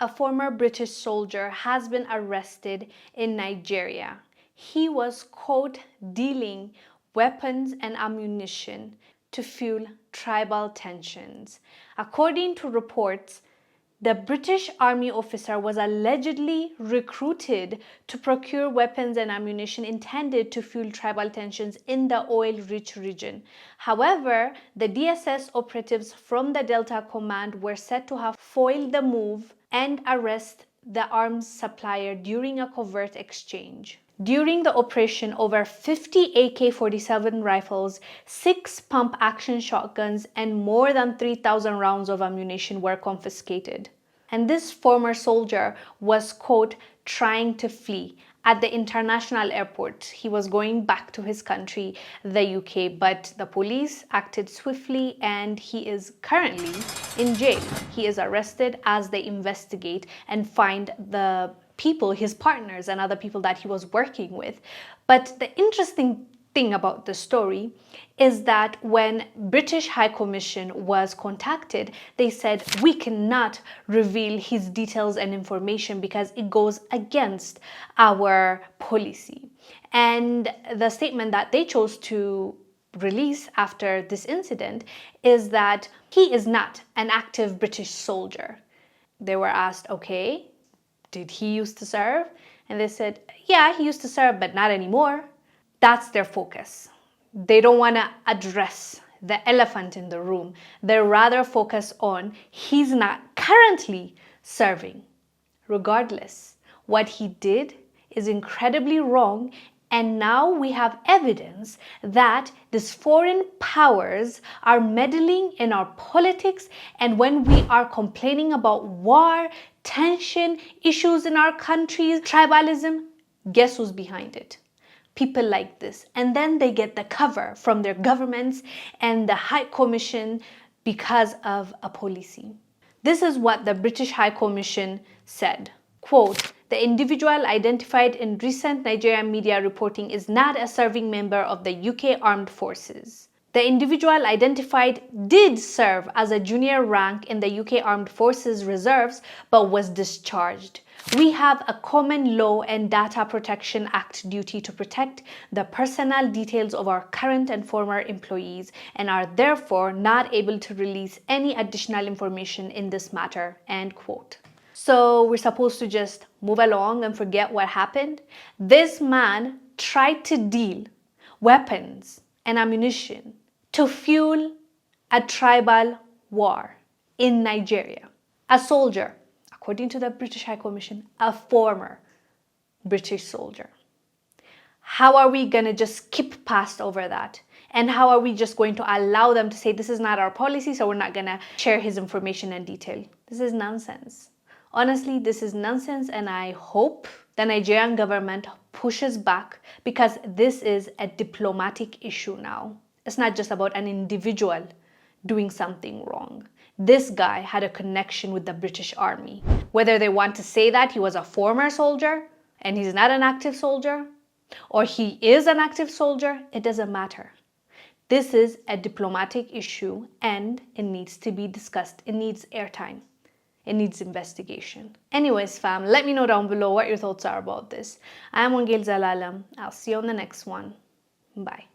a former British soldier has been arrested in Nigeria. He was caught dealing weapons and ammunition to fuel tribal tensions. According to reports, the British Army officer was allegedly recruited to procure weapons and ammunition intended to fuel tribal tensions in the oil-rich region. However, the DSS operatives from the Delta Command were said to have foiled the move and arrest the arms supplier during a covert exchange. During the operation, over 50 AK-47 rifles, 6 pump-action shotguns, and more than 3,000 rounds of ammunition were confiscated. And this former soldier was caught trying to flee at the international airport. He was going back to his country, the UK, but the police acted swiftly and he is currently in jail. He is arrested as they investigate and find the people, his partners and other people that he was working with. But the interesting thing about the story is that when British High Commission was contacted, they said, we cannot reveal his details and information because it goes against our policy. And the statement that they chose to release after this incident is that he is not an active British soldier. They were asked, okay, did he used to serve? And they said, yeah, he used to serve, but not anymore. That's their focus. They don't want to address the elephant in the room. They're rather focused on he's not currently serving. Regardless, what he did is incredibly wrong. And now we have evidence that these foreign powers are meddling in our politics. And when we are complaining about war, tension, issues in our countries, tribalism, guess who's behind it? People like this. And then they get the cover from their governments and the High Commission because of a policy. This is what the British High Commission said. Quote, the individual identified in recent Nigerian media reporting is not a serving member of the UK Armed Forces. The individual identified did serve as a junior rank in the UK Armed Forces Reserves but was discharged. We have a Common Law and Data Protection Act duty to protect the personal details of our current and former employees and are therefore not able to release any additional information in this matter, end quote. So we're supposed to just move along and forget what happened? This man tried to deal weapons and ammunition to fuel a tribal war in Nigeria. A soldier, according to the British High Commission, a former British soldier. How are we going to just skip past over that? And how are we just going to allow them to say this is not our policy, so we're not going to share his information in detail? This is nonsense. Honestly, this is nonsense, and I hope the Nigerian government pushes back because this is a diplomatic issue now. It's not just about an individual doing something wrong. This guy had a connection with the British Army. Whether they want to say that he was a former soldier and he's not an active soldier, or he is an active soldier, it doesn't matter. This is a diplomatic issue and it needs to be discussed. It needs airtime. It needs investigation. Anyways, fam, let me know down below what your thoughts are about this. I am Wongel Zelalem. I'll see you on the next one. Bye.